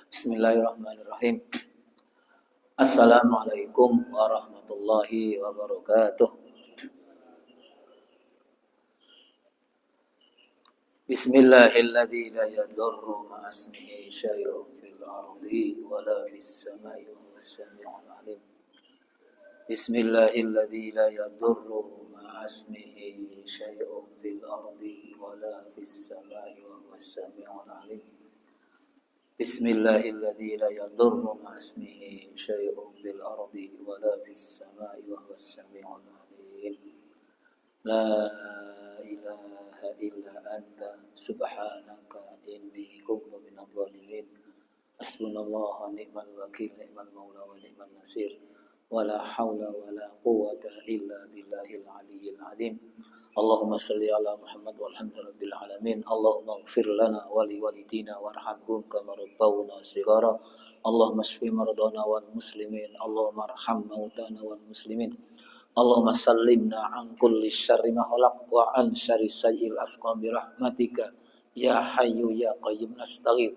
Bismillahirrahmanirrahim. Assalamualaikum warahmatullahi wabarakatuh. Bismillahilladzi la yadurru ma'asmihi syai'un fil ardi wala fis samai wa huwas samiul alim. Bismillahilladzi la yadurru ma'asmihi syai'un fil ardi wala fis samai wa huwas samiul alim. Bismillahilladzi la yadurru ma'asmihi syai'un fil ardi wala fis samai wa huwas samiul alim. La ilaha illa anta subhanaka inni kuntu minadh dhalimin. Hasbunallahu wa ni'mal wakil, ni'mal maula wa ni'man nasir. Wala haula wala quwwata illa billahil aliyyil azim. Allahumma salli ala Muhammad walhamdulillahil alamin. Allahumma ighfir lana wa liwalidina warhamhum kama rabbawna shighara. Allahumma shfi maradana wal muslimin. Allahumma arham mautana wal muslimin. Allahumma sallimna an kulli syarri ma khalaq wa an syarri sayyi'il asqam bi rahmatika ya hayyu ya qayyum nastaghith.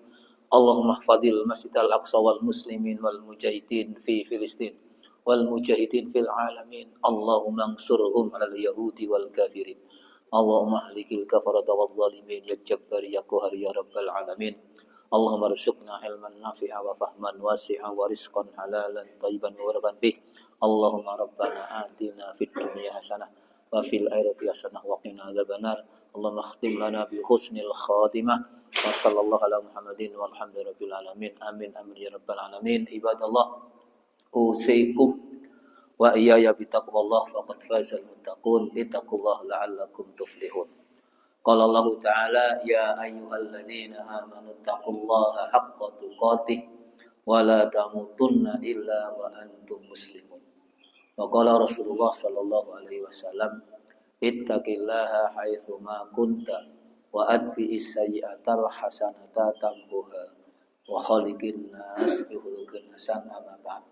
Allahumma fadil masjidal aqsa wal muslimin wal mujahidin fi Filistin wal mujahidin fil alamin. Allahumma ansurhum 'alal yahudi wal kafirin. Allahumma ahlikil kafarata wal zalimin ya jabbar ya qahhar ya rabbal alamin. Allahumma rzuqna ilman nafi'a wa fahman wasi'a wa rizqan halalan thayyiban mubarakan bih. Allahumma rabbana atina fid dunya hasanah wa fil akhirati hasanah wa qina adzabannar. Allahumma khtim lana bi husnil khatimah. Wa sallallahu ala Muhammadin walhamdulillahil alamin. Amin amin ya rabbal alamin. Ibadallah, usikum wa iyaya bitaqwallah faqad fazal muttaqun. Ittaqullaha la'allakum tuflihun. Qala Allah Ta'ala ya ayyuhalladzina amanu taqullaha haqqa tuqatih wa la tamutunna illa wa antum muslimun. Wa qala Rasulullah sallallahu alaihi wasallam ittaqillaha haitsu ma kunta wa atbi'is sayyi'atal hasanata tamhuha wa khaliqin nas bi khuluqin hasan. Amma ba'd.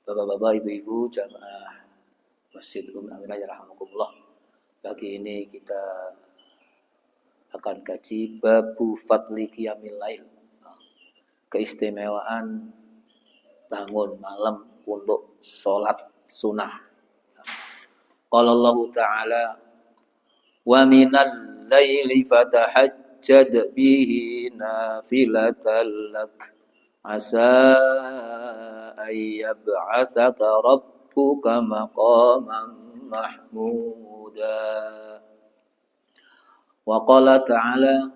Bapak-bapak, ibu-ibu, jamaah Masjid Aminah rahimakumullah. Pagi ini kita akan kaji babu fadli qiyamil lail. Keistimewaan bangun malam untuk sholat sunnah. Qala Allah Ta'ala wa minal laili fatahajjad bihi nafilatan lak asa ayyab'atsaka rabbuka maqaman mahmuda. Wa qala ta'ala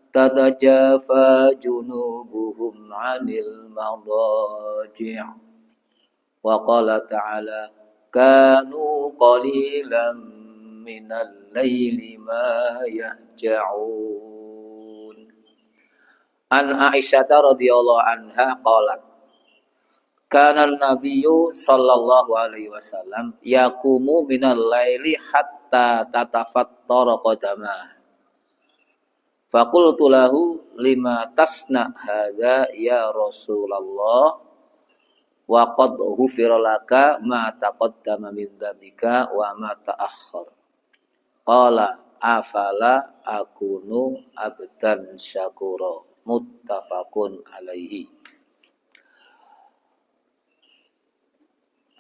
tatajafa junubuhum 'anil madaji'. Wa qala ta'ala kanu qalilan minal laili ma yahja'un. An Aisyah radhiyallahu anha qalat kana an-nabiyyu sallallahu alaihi wasallam yaqumu minal laili hatta tatafattara qadamah. Faqultu lahu lima tasna hadza ya Rasulullah wa qad ghufira laka ma taqaddama min dzambika wa ma ta'akhkhar. Qala afala akunu abdan syakura. Muttafaqun alaihi.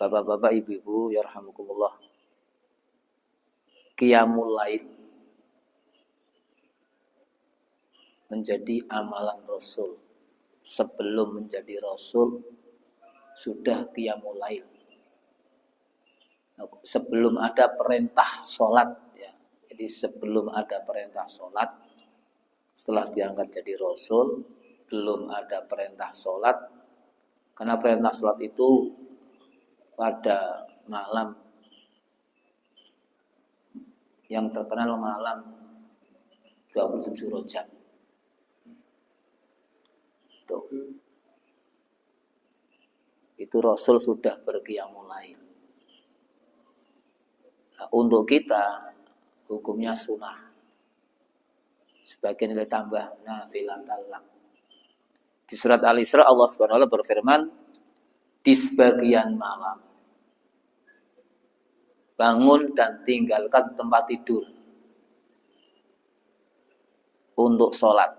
Bapak-bapak, ibu-ibu, yarhamukumullah. Qiyamul lail menjadi amalan Rasul. Sebelum menjadi Rasul sudah qiyamul lail. Sebelum ada perintah sholat, ya. Jadi sebelum ada perintah sholat, setelah diangkat jadi Rasul, belum ada perintah sholat. Karena perintah sholat itu pada malam yang terkenal malam 27 Rajab. Itu Rasul sudah berqiyamul lail. Nah, untuk kita hukumnya sunnah. Sebagai nilai tambah nafilatan lak. Di surat Al-Isra Allah Subhanahu wa taala berfirman, di sebagian malam bangun dan tinggalkan tempat tidur untuk sholat.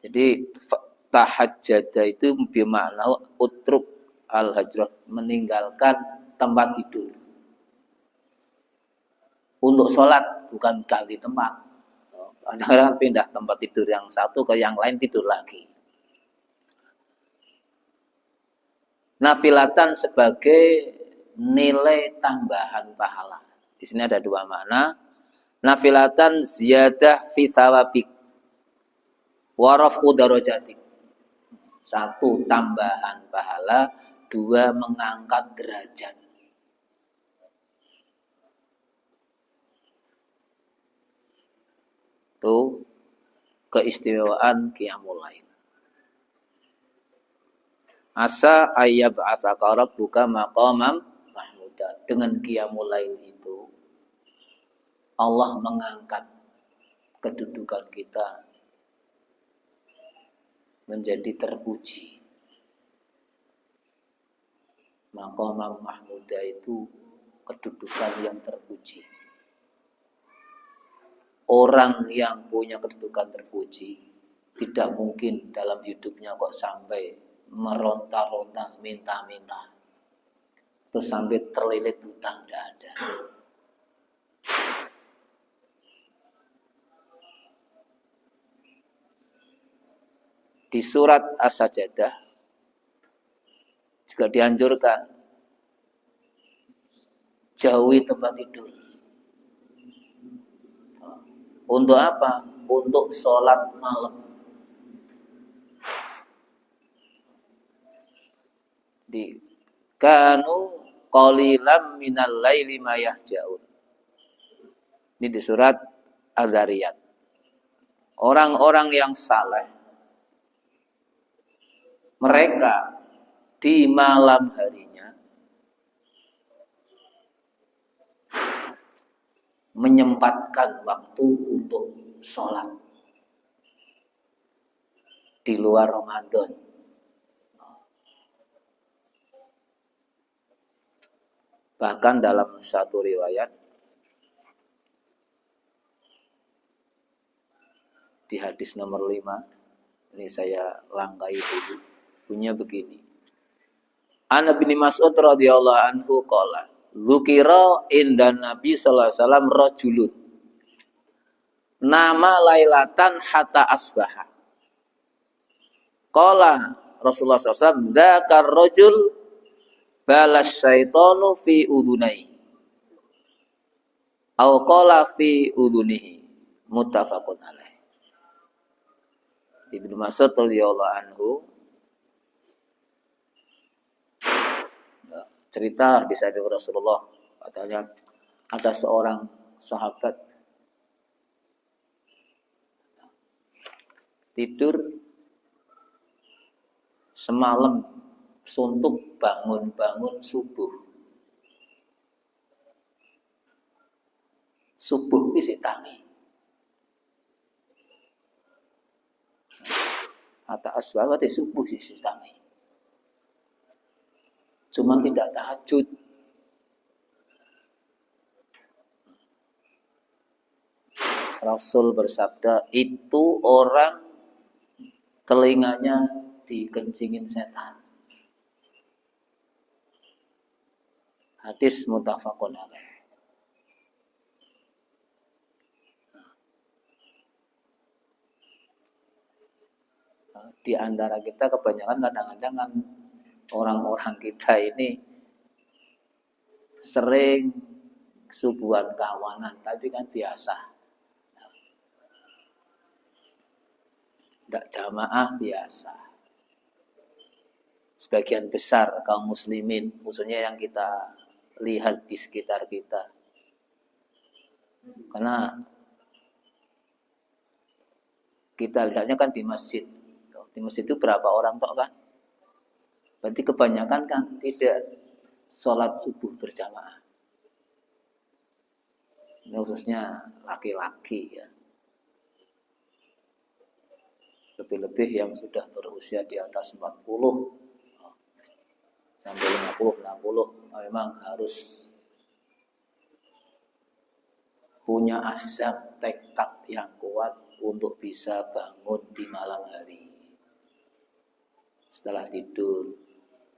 Jadi tahajjada itu bermakna utruk al-hajrat, meninggalkan tempat tidur. Untuk sholat bukan ganti tempat. Kadang-kadang pindah tempat tidur yang satu ke yang lain tidur lagi. Nafilatan sebagai nilai tambahan pahala. Di sini ada dua makna. Nafilatan ziyadah fi thawabik wa raf'u darajatik. Satu, tambahan pahala. Dua, mengangkat derajat. Itu keistimewaan qiyamul lail. Asa ayyab'atsaka rabbuka maqamam mahmuda. Dengan qiyamul lail itu Allah mengangkat kedudukan kita menjadi terpuji. Maqamam mahmuda itu kedudukan yang terpuji. Orang yang punya kedudukan terpuji tidak mungkin dalam hidupnya kok sampai meronta-ronta, minta-minta, terus sampai terlilit hutang, tidak ada. Di surat As-Sajdah juga dianjurkan jauhi tempat tidur. Untuk apa? Untuk sholat malam. Di kanu qalilan minal laili ma yahjaun. Ini di surat Al-Dzariyat. Orang-orang yang saleh, mereka di malam harinya menyempatkan waktu untuk sholat di luar Ramadan. Bahkan dalam satu riwayat di hadis nomor 5, ini saya langkai dulu, punya begini. An bin Mas'ud radhiyallahu anhu qala dzukira indan Nabi sallallahu alaihi wasallam rajulun nama lailatan hatta asbaha. Qala Rasulullah SAW dzakar rajul balas syaitanu fi udunai au qala fi udunihi muttafaqun alaih. Ibnu Mas'ud radhiyallahu anhu cerita di sahabat Rasulullah, katanya ada seorang sahabat tidur semalam suntuk bangun subuh. Subuh isih tangi. Hatta asbahati subuh isih tangi. Cuma tidak tahajud. Rasul bersabda, itu orang telinganya dikencingin setan. Hadis muttafaqun alaih. Di antara kita kebanyakan kadang-kadang kan orang-orang kita ini sering subuhan kawanan, tapi kan biasa. Tidak jamaah biasa. Sebagian besar kaum muslimin, khususnya yang kita lihat di sekitar kita. Karena kita lihatnya kan di masjid. Di masjid itu berapa orang tok kan? Berarti kebanyakan kan tidak sholat subuh berjamaah. Ini khususnya laki-laki ya. Lebih-lebih yang sudah berusia di atas 40 sampai 50, 60 memang harus punya azam tekad yang kuat untuk bisa bangun di malam hari. Setelah tidur,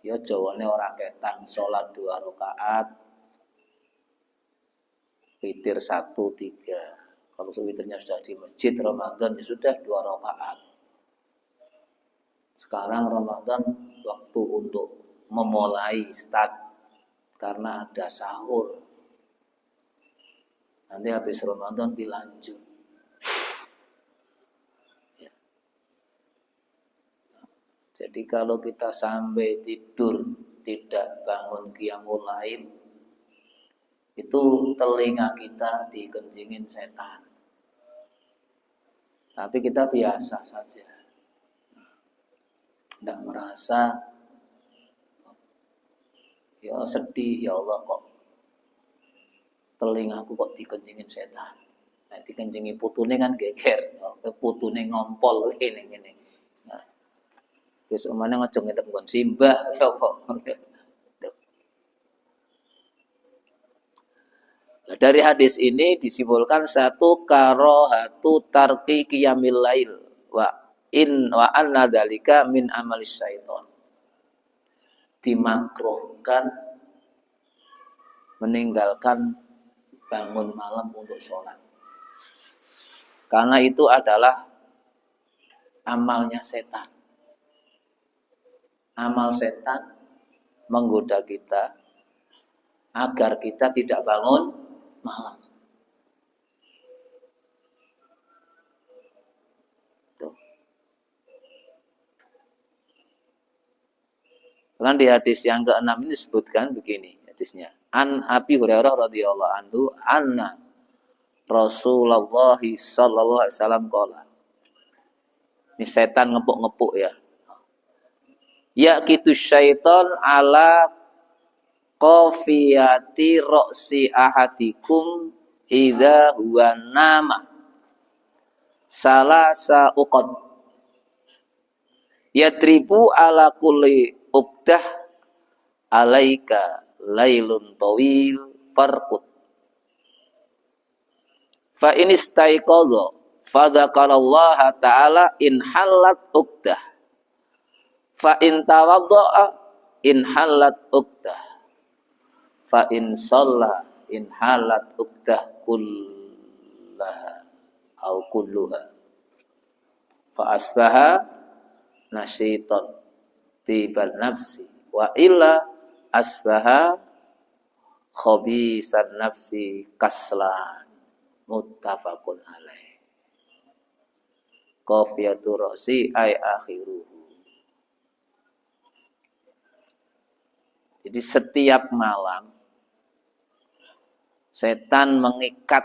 ya jawane ora ketang, sholat 2 rakaat, witir 1, 3. Kalau witirnya sudah di masjid Ramadan ya sudah 2 rakaat. Sekarang Ramadan waktu untuk memulai start karena ada sahur. Nanti habis Ramadan dilanjut. Ya. Jadi kalau kita sampai tidur tidak bangun qiyamul lail, itu telinga kita dikencingin setan. Tapi kita biasa saja, tidak merasa ya sedih, ya Allah kok telingaku kok dikencingin setan. Nah, dikencingi putune kan geger, putune ngompol ngene. Nah, wis omane aja ngetep nggon simbah ya kok. Nah, dari hadis ini disimpulkan satu karohatu tarki qiyamil lail wa anna dzalika min amalis syaiton. Dimakruhkan meninggalkan bangun malam untuk sholat. Karena itu adalah amalnya setan. Amal setan menggoda kita agar kita tidak bangun malam. Tuh. Kan di hadis yang ke-6 ini disebutkan begini hadisnya. An Abi Hurairah radhiyallahu anhu anna Rasulullah sallallahu alaihi wasallam qala. Ini setan ngepuk-ngepuk ya. Ya kitu syaiton ala qafiyati ra'si ahadikum idza huwa nama salasa uqad yatribu ala kulli uqdah alaika lailun tawil farqut fa in istaiqadha fa dzakarallaha ta'ala in halat uqdah fa in tawadda'a in halat uqdah fa in shalla in halat uqdah kullaha au kulluha fa asbaha nasyitan tiban nafsi wa illa asbaha khabisan nafsi kaslan muttafaqun alaih. Qafiyatu ra'si ay akhiruhu. Jadi setiap malam setan mengikat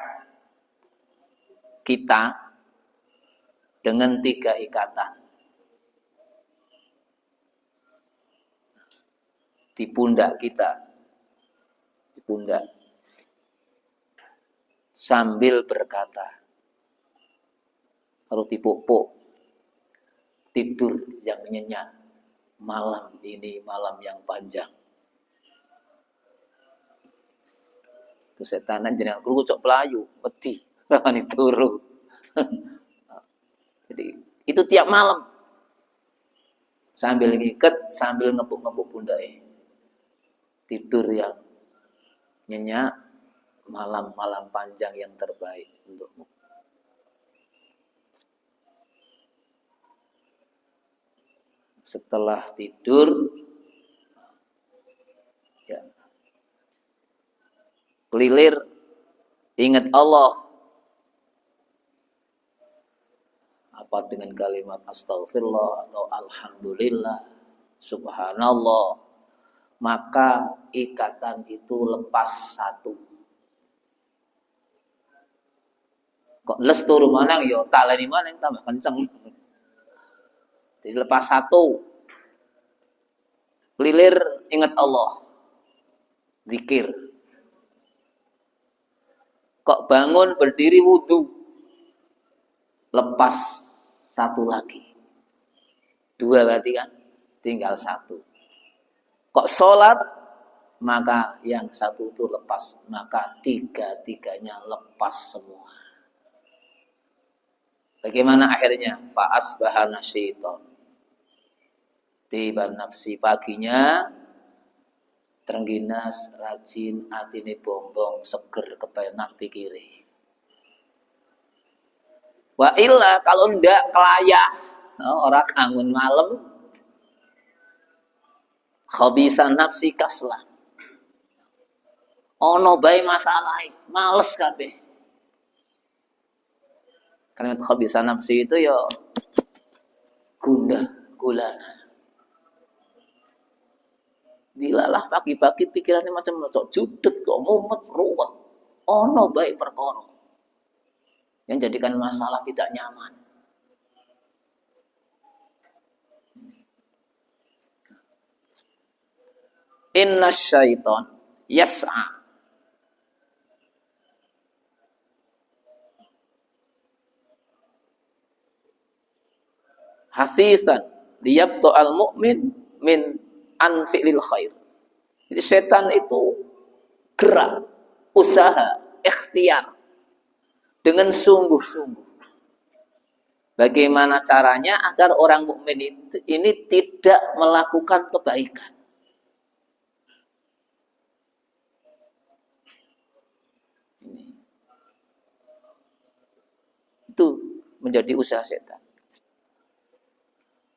kita dengan 3 ikatan. Di pundak kita. Di pundak. Sambil berkata. Kalau dipuk-puk. Tidur yang nyenyak. Malam ini malam yang panjang. Kesetanan jenengan kru cok pelayu, wedi, ini turu. Jadi itu tiap malam sambil ngiket, sambil ngepuk-ngepuk pundaknya. Tidur yang nyenyak, malam-malam panjang yang terbaik untukmu. Setelah tidur, ya, kelilir, ingat Allah. Apa dengan kalimat astagfirullah atau alhamdulillah, subhanallah, maka ikatan itu lepas 1. Kok les turu manang ya taleni manang tambah kenceng. Jadi lepas 1. Kelilir, ingat Allah. Zikir. Kok bangun berdiri wudu, lepas 1 lagi. 2 berarti kan, tinggal 1. Kok sholat, maka yang 1 itu lepas, maka 3-3-nya lepas semua. Bagaimana akhirnya? Fa asbaha nasyiton. Tiba nafsi paginya terengginas, rajin, atine bombong, seger, kepenak pikire. Wa illa kalau ndak kelayah, orang kangen malam, khabisa nafsi kaslah. Ono bae masalah, males kabeh. Kalimat khabisa nafsi itu ya gundah gulana. Dilalah pagi-pagi pikirannya macam-macam, judet kok mumet ruwet. Ono bae perkara yang jadikan masalah tidak nyaman. Inna syaiton yas'a hafizan liyabtu al mu'min min anfi'lil khair. Jadi setan itu gerak, usaha, ikhtiar dengan sungguh-sungguh. Bagaimana caranya agar orang mukmin ini tidak melakukan kebaikan? Itu menjadi usaha setan.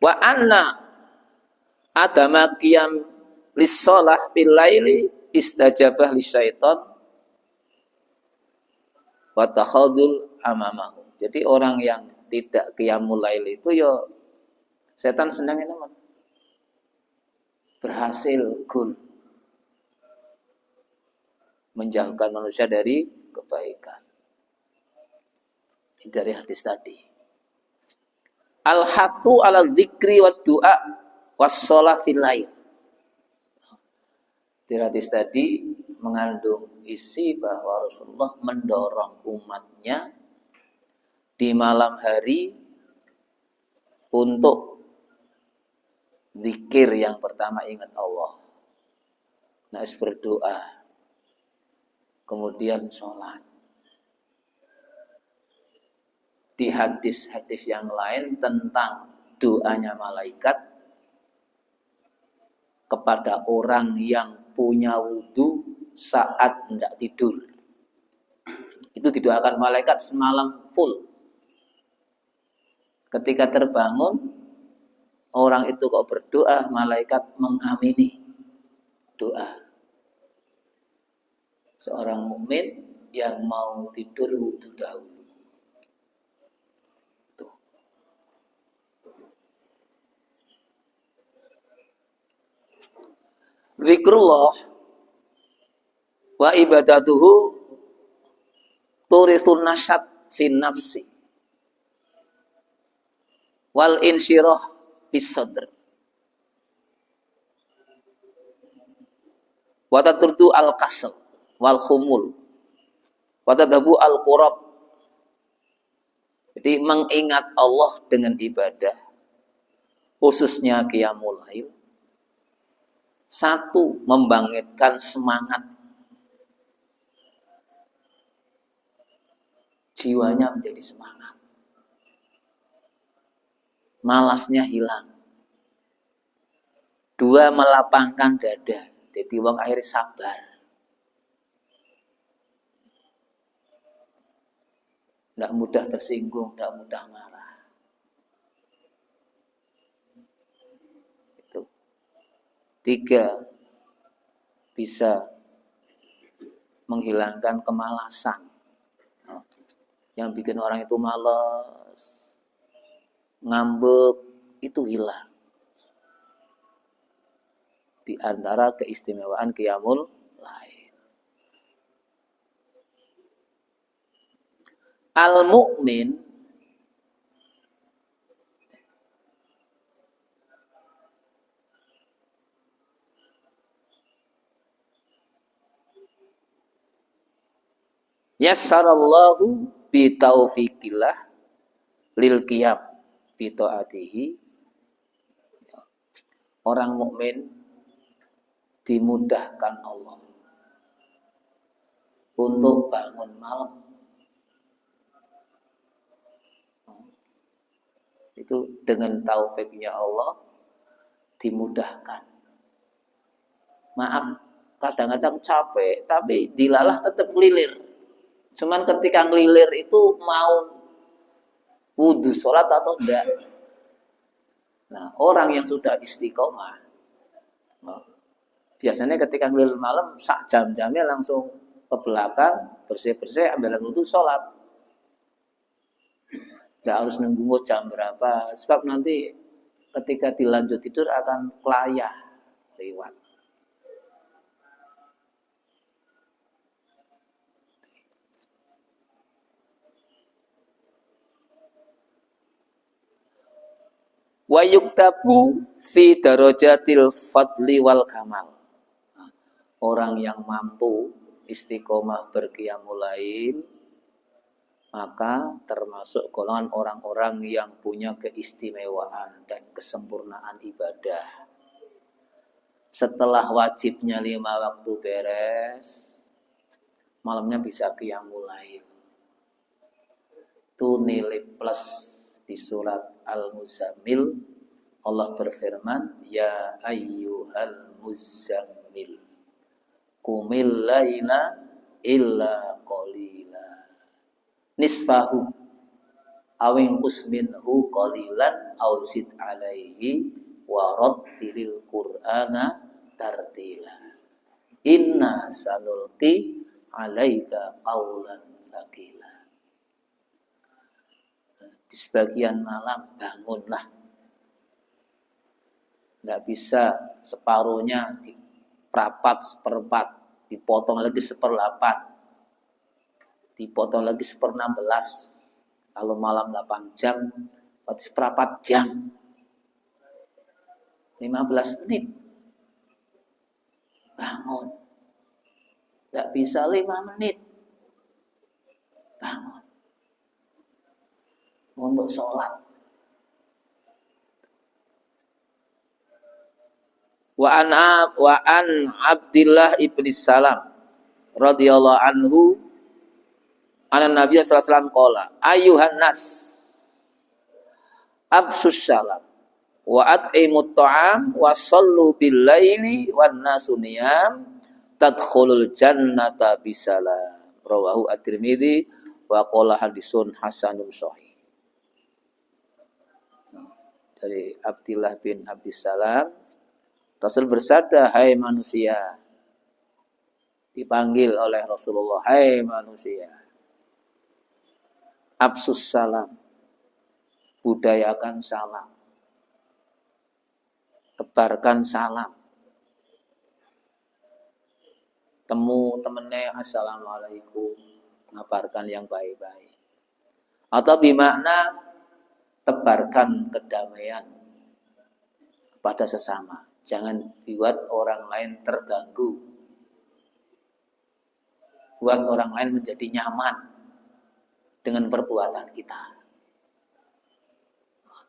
Wa anna adama qiyam lis-shalah fil laili istajabah lisyaiton wa takhadul amamahu. Jadi orang yang tidak qiyamul lail itu ya setan senangnya teman. Berhasil gol menjauhkan manusia dari kebaikan. Dari hadis tadi. Al-hathu ala dzikri wa du'a was shalah fil lail. Di hadis tadi mengandung isi bahwa Rasulullah mendorong umatnya di malam hari untuk zikir. Yang pertama ingat Allah, nah berdoa, kemudian sholat. Di hadis-hadis yang lain tentang doanya malaikat kepada orang yang punya wudhu saat hendak tidur. Itu didoakan malaikat semalam full. Ketika terbangun, orang itu kok berdoa, malaikat mengamini doa. Seorang mukmin yang mau tidur wudhu dahulu. Zikrullah wa ibadatuhu turithun nasyat fin nafsi wal insyirah fis sadr wa taturdu al kasal wal khumul wa tadhabu al qurab. Jadi mengingat Allah dengan ibadah, khususnya qiyamul lail, satu, membangkitkan semangat. Jiwanya menjadi semangat. Malasnya hilang. Dua, melapangkan dada. Jadi wong akhirnya sabar. Tidak mudah tersinggung, tidak mudah marah. Itu. Tiga, bisa menghilangkan kemalasan. Yang bikin orang itu malas, ngambek, itu hilang. Di antara keistimewaan qiyamul lail. Al-mu'min yassarallahu bi taufiqillah lil qiyam bi taatihi. Orang mukmin dimudahkan Allah untuk bangun malam Itu dengan taufiknya Allah dimudahkan. Maaf, kadang-kadang capek, tapi dilalah tetap ngelilir. Cuman ketika ngelilir itu mau wudhu sholat atau enggak. Nah, orang yang sudah istiqomah, biasanya ketika ngelilir malam, sak jam-jamnya langsung ke belakang, bersih-bersih, ambil wudhu sholat. Nggak harus nunggu jam berapa, sebab nanti ketika dilanjut tidur akan kelayah lewat. Wa yuktabu fi darajatil fadli wal kamal. Orang yang mampu istiqomah berqiyamul lail, maka termasuk golongan orang-orang yang punya keistimewaan dan kesempurnaan ibadah. Setelah wajibnya 5 waktu beres, malamnya bisa qiyamul lail. Itu nilai plus di surat Al-Muzammil. Allah berfirman, ya ayyuhal muzammil qumil laila illa qalila nisfahu awin minhu qalilan aw zid alaihi wa rattilil qur'ana tartila inna sanulqi alaika qaulan tsaqila. Di sebagian malam bangunlah. Nggak bisa separuhnya diperapat seperempat, dipotong lagi 1/8, dipotong lagi 1/16. Kalau malam 8 jam, berarti 1/4 jam. 15 menit. Bangun. Nggak bisa 5 menit. Bangun. Untuk sholat. Wa an Abdillah ibni Salam radhiyallahu anhu anan Nabi sallallahu alaihi wasallam qala ayuhan nas absus salam wa at'imut ta'am wa sallu bil laili wan nasu niyam tadkhulul jannata bisalam rawahu at-Tirmidzi wa qala hadisun hasanun sahih. Dari Abdillah bin Abdissalam, Rasul bersabda, hai manusia. Dipanggil oleh Rasulullah, hai manusia. Absus salam. Budayakan salam. Tebarkan salam. Temu temennya, assalamualaikum. Ngabarkan yang baik-baik. Atau bermakna tebarkan kedamaian kepada sesama. Jangan buat orang lain terganggu. Buat orang lain menjadi nyaman dengan perbuatan kita.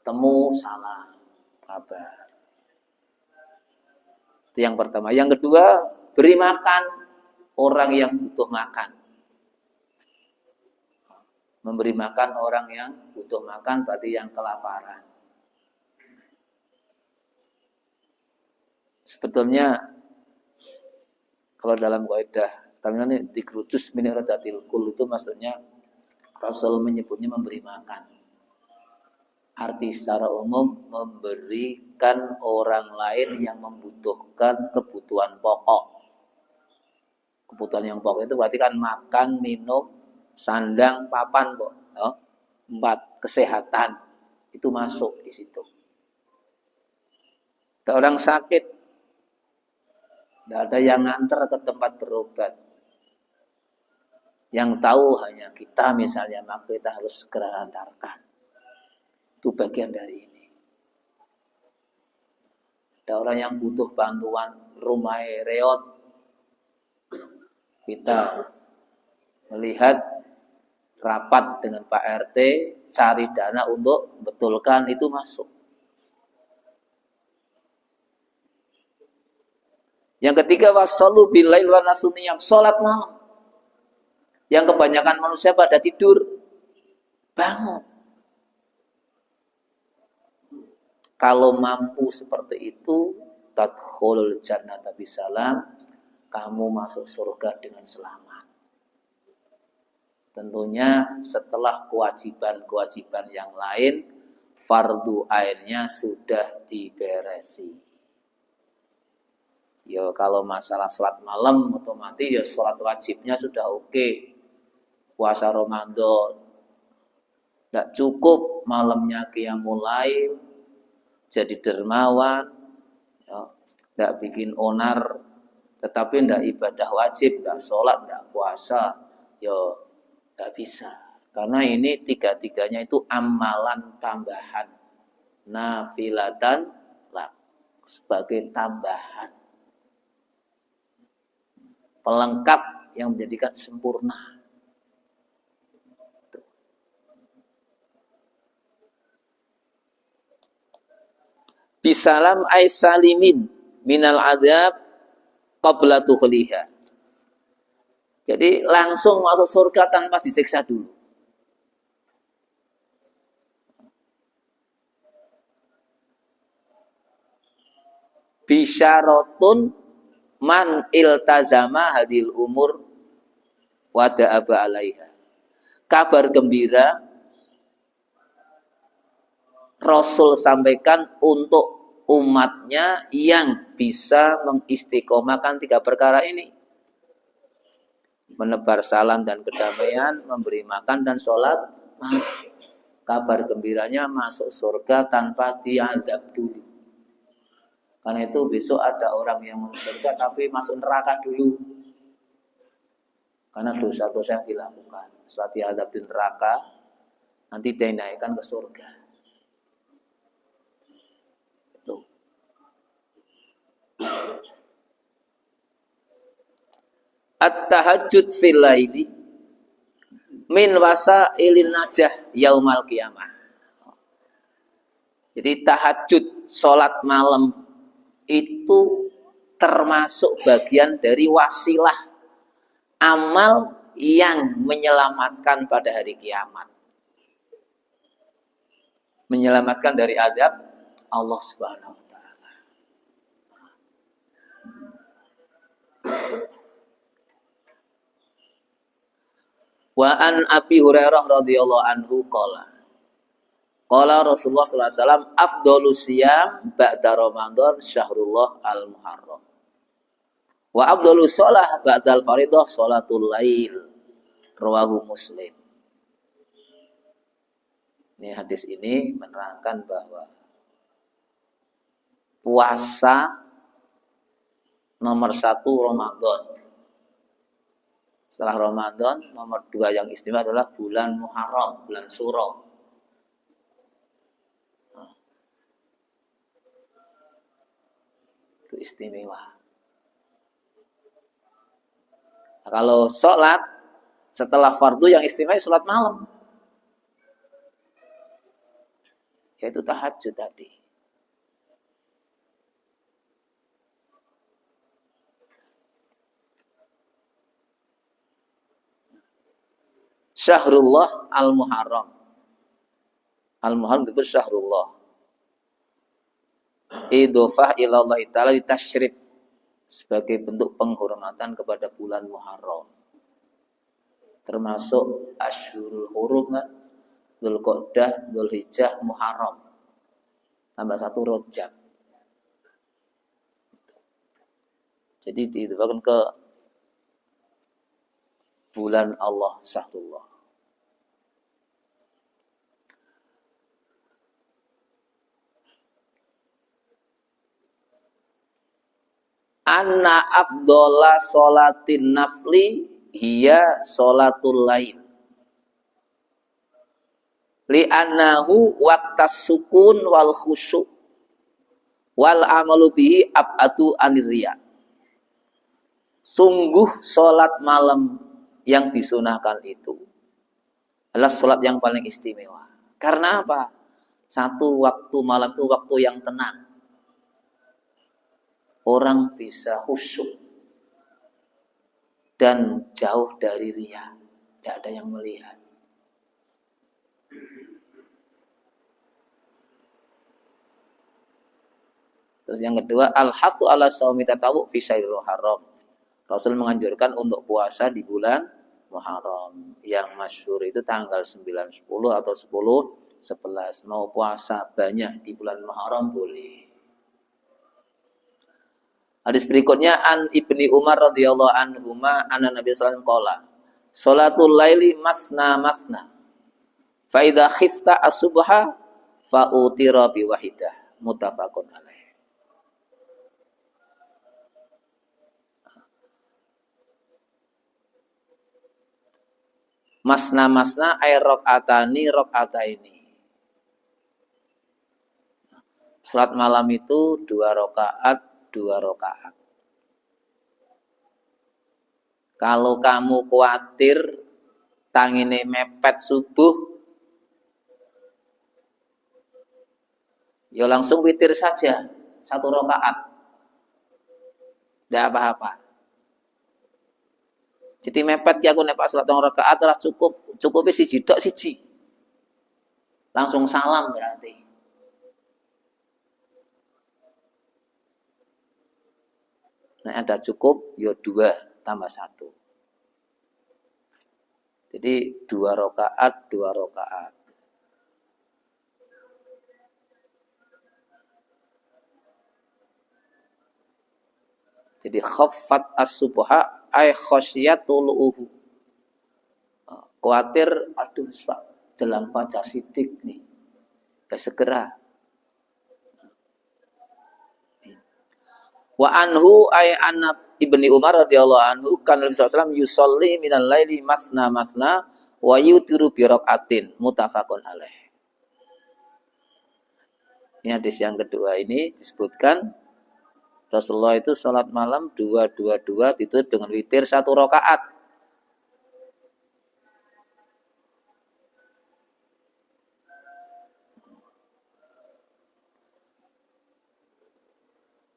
Temu, salam, kabar. Itu yang pertama. Yang kedua, beri makan orang yang butuh makan. Memberi makan orang yang butuh makan berarti yang kelaparan. Sebetulnya kalau dalam kaidah tamanya dikrutus min iradatil kul itu maksudnya Rasul menyebutnya memberi makan. Arti secara umum memberikan orang lain yang membutuhkan kebutuhan pokok. Kebutuhan yang pokok itu berarti kan makan, minum, sandang, papan, kok. 4 kesehatan itu masuk di situ. Ada orang sakit, tidak ada yang nganter ke tempat berobat. Yang tahu hanya kita misalnya, maka kita harus segera antarkan. Itu bagian dari ini. Ada orang yang butuh bantuan rumah reot, kita melihat rapat dengan Pak RT, cari dana untuk betulkan itu masuk. Yang ketiga wasallu billail wa nasuniyam, salat malam. Yang kebanyakan manusia pada tidur, bangun. Kalau mampu seperti itu, tadkhulul jannata bisalam, kamu masuk surga dengan selamat. Tentunya setelah kewajiban-kewajiban yang lain, fardu ainnya sudah diberesi. Ya kalau masalah sholat malam otomatis ya sholat wajibnya sudah oke. Puasa Ramadan, tidak cukup malamnya qiyamul lail, jadi dermawan, ya, tidak bikin onar, tetapi tidak ibadah wajib, tidak sholat, tidak puasa, ya tidak bisa. Karena ini tiga-tiganya itu amalan tambahan, nafilatan lah, sebagai tambahan, pelengkap yang menjadikan sempurna. Bisalam ay salimin minal adab qabla tukhliha. Jadi langsung masuk surga tanpa disiksa dulu. Bisyaratun man iltazama hadil umur wa da'aba alaiha. Kabar gembira Rasul sampaikan untuk umatnya yang bisa mengistiqomahkan tiga perkara ini. Menebar salam dan kedamaian, memberi makan dan sholat. Kabar gembiranya masuk surga tanpa diadab dulu. Karena itu besok ada orang yang masuk surga tapi masuk neraka dulu. Karena dosa-dosa yang dilakukan. Setelah diadab di neraka, nanti dinaikkan ke surga. At-tahajjud fil laili min wasailin najah yaumal qiyamah. Jadi tahajud, salat malam itu termasuk bagian dari wasilah amal yang menyelamatkan pada hari kiamat. Menyelamatkan dari azab Allah Subhanahu wa taala. Wa an Abi Hurairah radhiyallahu anhu qala Rasulullah sallallahu alaihi wasallam afdhalus siyam ba'da Ramadan syahrullah al-Muharram. Wa afdhalus shalah ba'dal fardhah sholatul lail. Rawahu Muslim. Ini hadis ini menerangkan bahwa puasa nomor 1 Ramadan. Setelah Ramadan, nomor 2 yang istimewa adalah bulan Muharram, bulan Syuro. Itu istimewa. Nah, kalau sholat, setelah fardu yang istimewa sholat malam. Yaitu tahajud tadi. Syahrullah al-Muharram. Al-Muharram itu syahrullah. Idhofah ilallah ta'ala ditasyrif sebagai bentuk penghormatan kepada bulan Muharram. Termasuk Asyhurul Hurum, Dzulqa'dah, Dzulhijjah, Muharram. Tambah 1 Rajab. Jadi diidhofahkan ke bulan Allah syahrullah. Anna afdhola sholatin nafli hiya sholatul lail. Li'annahu waqtas sukun wal khusyuk wal amalu bihi ab'atu anir riya. Sungguh sholat malam yang disunahkan itu adalah sholat yang paling istimewa. Karena apa? Satu, waktu malam itu waktu yang tenang. Orang bisa khusyuk dan jauh dari riya, tidak ada yang melihat. Terus yang kedua, al-hathu ala shaumi tatawu fi syahril haram. Rasul menganjurkan untuk puasa di bulan Muharram. Yang masyhur itu tanggal 9, 10 atau 10, 11. Mau puasa banyak di bulan Muharram boleh. Hadis berikutnya an Ibni Umar radhiyallahu anhuma anna Nabi sallallahu alaihi wasallam qala salatul laili masna masna fa idza khifta as-subha fa utira bi wahidah muttafaqun alaih. Masna masna ay rakaatani rakaataini. Salat malam itu 2 rakaat, 2 rakaat. Kalau kamu khawatir tangine mepet subuh, ya langsung witir saja 1 rakaat. Tidak apa-apa. Jadi mepet ya aku nek pas salat 2 rakaat adalah cukup siji tok siji. Langsung salam berarti. Nah, ada cukup, ya 2 tambah 1. Jadi 2 rakaat, 2 rakaat. Jadi khaffat as-subha ay khasyatul uhu. Khawatir, aduh Pak, jelang fajar sidik nih. Ya segera. Wa anhu ay anak Ibni Umar radhiyallahu anhu kan Nabi sallallahu alaihi wasallam yusolli minal laili masna masna wa yutiru bi rakaatin muttafaqun alaih. Ini hadis yang kedua ini disebutkan Rasulullah itu salat malam 2-2-2 itu dengan witir 1 rakaat.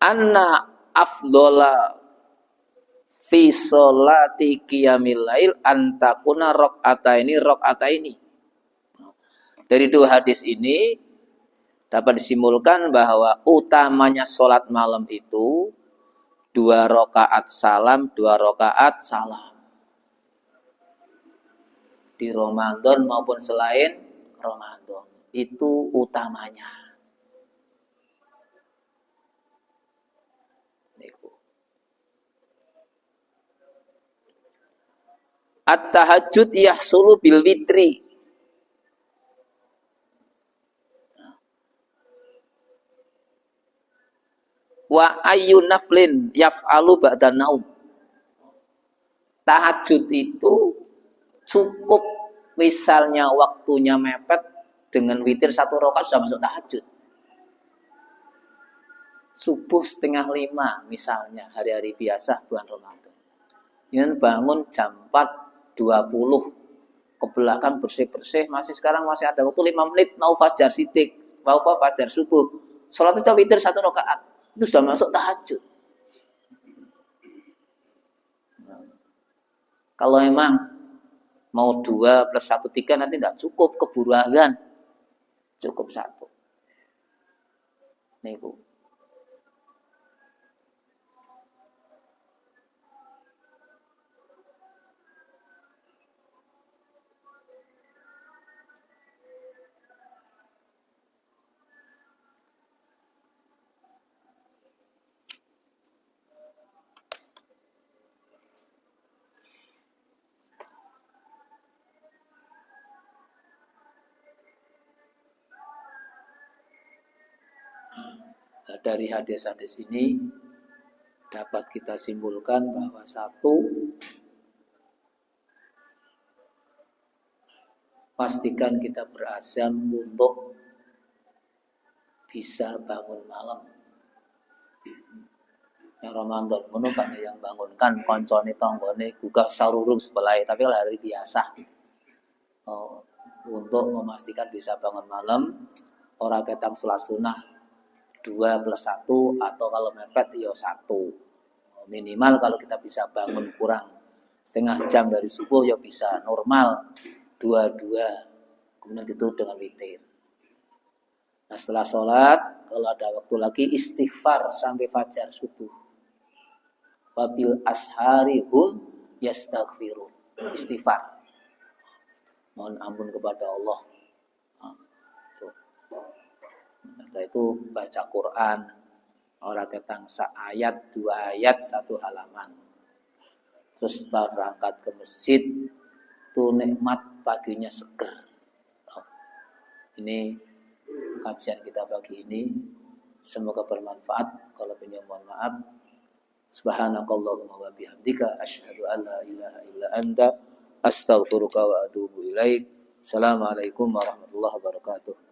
Anna afdhola fi sholati qiyamil lail antakuna rakaataini. Dari 2 hadis ini dapat disimpulkan bahwa utamanya sholat malam itu 2 rakaat salam, 2 rakaat salam. Di Ramadan maupun selain Ramadan. Itu utamanya. At-tahajjud yahsulu bil witri. Wa ayyu naflin yaf'alu ba'da naum. Tahajud itu cukup misalnya waktunya mepet dengan witir 1 rakaat sudah masuk tahajud. Subuh 4:30 misalnya hari-hari biasa bulan Ramadan. Yang bangun jam 4:20 ke belakang bersih-bersih, sekarang masih ada waktu 5 menit mau fajar sidik, mau fajar subuh. Salat itu witir 1 rakaat. Itu sudah masuk tahajud. Kalau memang mau 2 plus 1 3 nanti tidak cukup, keburu azan. Cukup 1. Nih Bu. Dari hadis-hadis ini dapat kita simpulkan bahwa 1, pastikan kita berazam untuk bisa bangun malam. Yang Ramadan ngono banyak yang bangunkan koncone tanggane gugah sarurung sebelah, tapi hari biasa. Untuk memastikan bisa bangun malam, ora ketang salat sunah 2 plus 1 atau kalau mepet ya 1. Minimal kalau kita bisa bangun kurang setengah jam dari subuh ya bisa normal 2-2. Kemudian ditutup dengan witir. Nah setelah sholat, kalau ada waktu lagi istighfar sampai fajar subuh. Wabil ashari hum yastaghfirun. Istighfar. Mohon ampun kepada Allah. Nah, tuh. Setelah itu baca Quran. Orang ketang ayat, 2 ayat, 1 halaman. Terus berangkat ke masjid. Tuh nikmat paginya seger. Ini kajian kita pagi ini. Semoga bermanfaat. Kalau punya mohon maaf. Subhanakallahumma wa bihamdika asyhadu an la ilaha illa anta astaghfiruka wa atubu ilaik. Assalamualaikum warahmatullahi wabarakatuh.